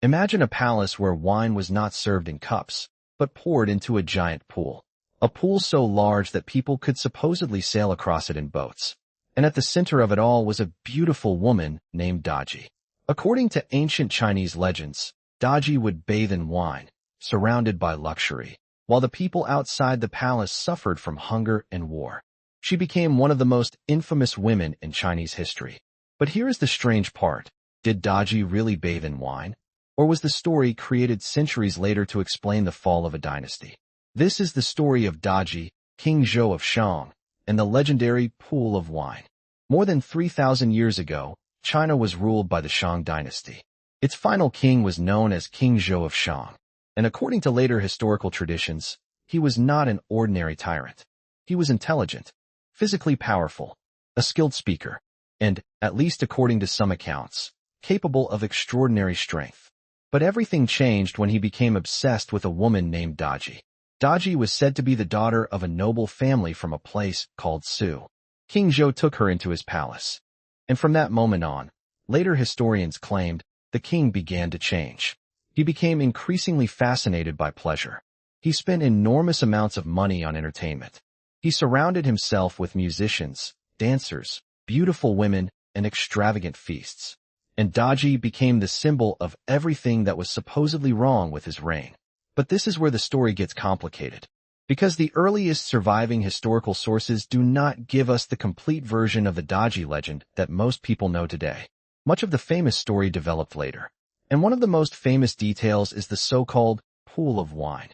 Imagine a palace where wine was not served in cups, but poured into a giant pool. A pool so large that people could supposedly sail across it in boats. And at the center of it all was a beautiful woman named Daji. According to ancient Chinese legends, Daji would bathe in wine, surrounded by luxury, while the people outside the palace suffered from hunger and war. She became one of the most infamous women in Chinese history. But here is the strange part. Did Daji really bathe in wine? Or was the story created centuries later to explain the fall of a dynasty? This is the story of Daji, King Zhou of Shang, and the legendary Pool of Wine. More than 3,000 years ago, China was ruled by the Shang Dynasty. Its final king was known as King Zhou of Shang, and according to later historical traditions, he was not an ordinary tyrant. He was intelligent, physically powerful, a skilled speaker, and, at least according to some accounts, capable of extraordinary strength. But everything changed when he became obsessed with a woman named Daji. Daji was said to be the daughter of a noble family from a place called Su. King Zhou took her into his palace. And from that moment on, later historians claimed, the king began to change. He became increasingly fascinated by pleasure. He spent enormous amounts of money on entertainment. He surrounded himself with musicians, dancers, beautiful women, and extravagant feasts. And Daji became the symbol of everything that was supposedly wrong with his reign. But this is where the story gets complicated, because the earliest surviving historical sources do not give us the complete version of the Daji legend that most people know today. Much of the famous story developed later, and one of the most famous details is the so-called Pool of Wine.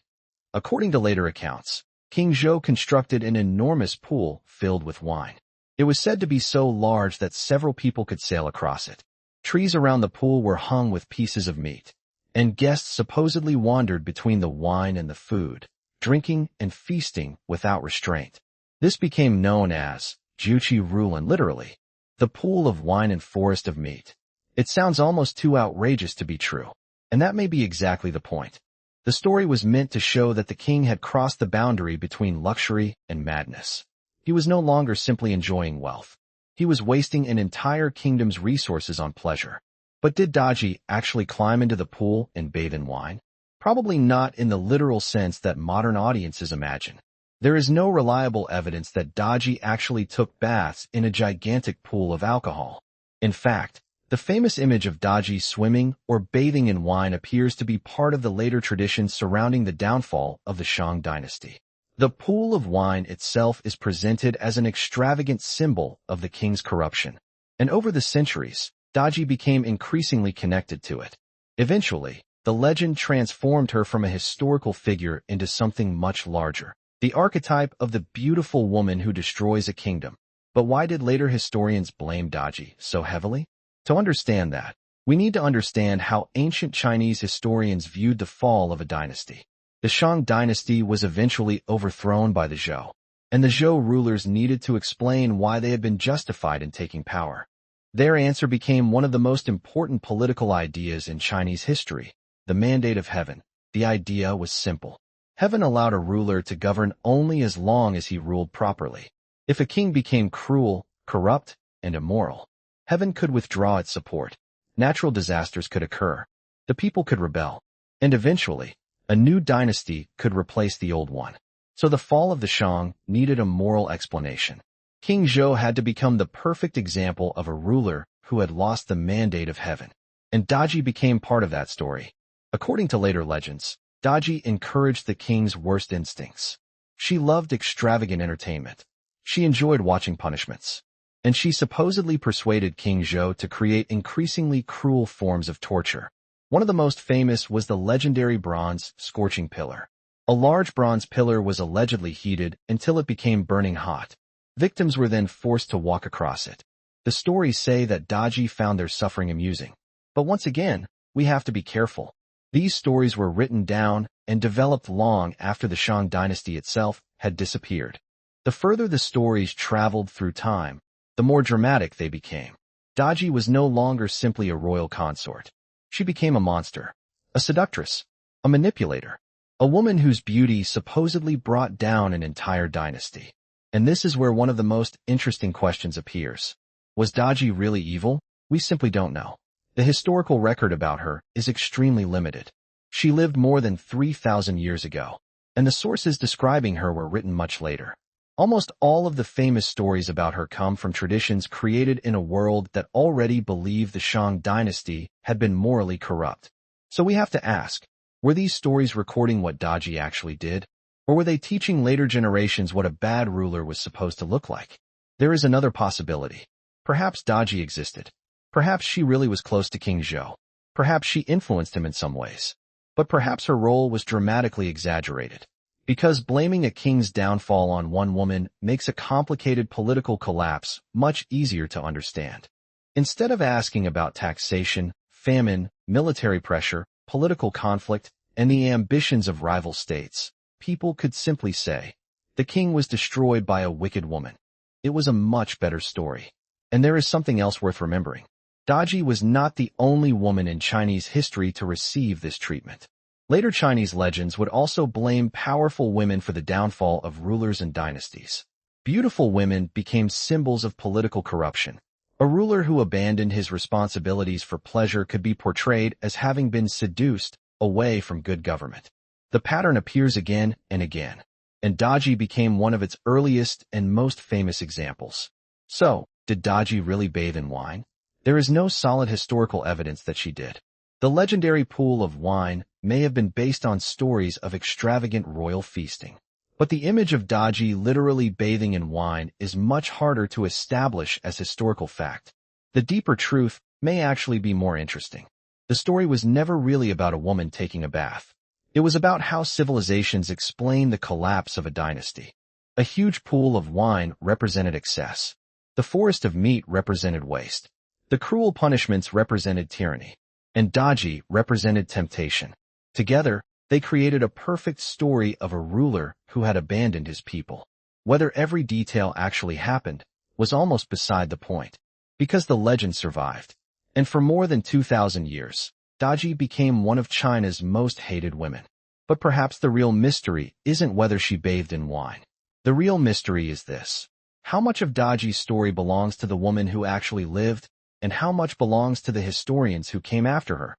According to later accounts, King Zhou constructed an enormous pool filled with wine. It was said to be so large that several people could sail across it. Trees around the pool were hung with pieces of meat, and guests supposedly wandered between the wine and the food, drinking and feasting without restraint. This became known as Juqi Rulan, literally, the pool of wine and forest of meat. It sounds almost too outrageous to be true, and that may be exactly the point. The story was meant to show that the king had crossed the boundary between luxury and madness. He was no longer simply enjoying wealth. He was wasting an entire kingdom's resources on pleasure. But did Daji actually climb into the pool and bathe in wine? Probably not in the literal sense that modern audiences imagine. There is no reliable evidence that Daji actually took baths in a gigantic pool of alcohol. In fact, the famous image of Daji swimming or bathing in wine appears to be part of the later tradition surrounding the downfall of the Shang Dynasty. The pool of wine itself is presented as an extravagant symbol of the king's corruption, and over the centuries, Daji became increasingly connected to it. Eventually, the legend transformed her from a historical figure into something much larger, the archetype of the beautiful woman who destroys a kingdom. But why did later historians blame Daji so heavily? To understand that, we need to understand how ancient Chinese historians viewed the fall of a dynasty. The Shang Dynasty was eventually overthrown by the Zhou, and the Zhou rulers needed to explain why they had been justified in taking power. Their answer became one of the most important political ideas in Chinese history, the mandate of heaven. The idea was simple. Heaven allowed a ruler to govern only as long as he ruled properly. If a king became cruel, corrupt, and immoral, heaven could withdraw its support. Natural disasters could occur. The people could rebel. And eventually, a new dynasty could replace the old one. So the fall of the Shang needed a moral explanation. King Zhou had to become the perfect example of a ruler who had lost the mandate of heaven. And Daji became part of that story. According to later legends, Daji encouraged the king's worst instincts. She loved extravagant entertainment. She enjoyed watching punishments. And she supposedly persuaded King Zhou to create increasingly cruel forms of torture. One of the most famous was the legendary bronze scorching pillar. A large bronze pillar was allegedly heated until it became burning hot. Victims were then forced to walk across it. The stories say that Daji found their suffering amusing. But once again, we have to be careful. These stories were written down and developed long after the Shang Dynasty itself had disappeared. The further the stories traveled through time, the more dramatic they became. Daji was no longer simply a royal consort. She became a monster, a seductress, a manipulator, a woman whose beauty supposedly brought down an entire dynasty. And this is where one of the most interesting questions appears. Was Daji really evil? We simply don't know. The historical record about her is extremely limited. She lived more than 3,000 years ago, and the sources describing her were written much later. Almost all of the famous stories about her come from traditions created in a world that already believed the Shang Dynasty had been morally corrupt. So we have to ask, were these stories recording what Daji actually did? Or were they teaching later generations what a bad ruler was supposed to look like? There is another possibility. Perhaps Daji existed. Perhaps she really was close to King Zhou. Perhaps she influenced him in some ways. But perhaps her role was dramatically exaggerated. Because blaming a king's downfall on one woman makes a complicated political collapse much easier to understand. Instead of asking about taxation, famine, military pressure, political conflict, and the ambitions of rival states, people could simply say, the king was destroyed by a wicked woman. It was a much better story. And there is something else worth remembering. Daji was not the only woman in Chinese history to receive this treatment. Later Chinese legends would also blame powerful women for the downfall of rulers and dynasties. Beautiful women became symbols of political corruption. A ruler who abandoned his responsibilities for pleasure could be portrayed as having been seduced away from good government. The pattern appears again and again, and Daji became one of its earliest and most famous examples. So, did Daji really bathe in wine? There is no solid historical evidence that she did. The legendary pool of wine may have been based on stories of extravagant royal feasting. But the image of Daji literally bathing in wine is much harder to establish as historical fact. The deeper truth may actually be more interesting. The story was never really about a woman taking a bath. It was about how civilizations explain the collapse of a dynasty. A huge pool of wine represented excess. The forest of meat represented waste. The cruel punishments represented tyranny. And Daji represented temptation. Together, they created a perfect story of a ruler who had abandoned his people. Whether every detail actually happened was almost beside the point, because the legend survived. And for more than 2,000 years, Daji became one of China's most hated women. But perhaps the real mystery isn't whether she bathed in wine. The real mystery is this. How much of Daji's story belongs to the woman who actually lived, and how much belongs to the historians who came after her?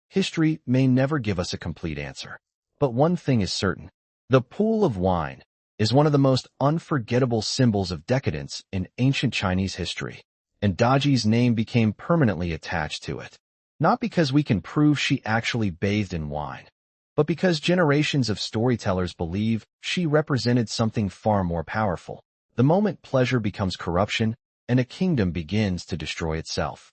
History may never give us a complete answer. But one thing is certain. The pool of wine is one of the most unforgettable symbols of decadence in ancient Chinese history, and Daji's name became permanently attached to it. Not because we can prove she actually bathed in wine, but because generations of storytellers believe she represented something far more powerful. The moment pleasure becomes corruption, and a kingdom begins to destroy itself.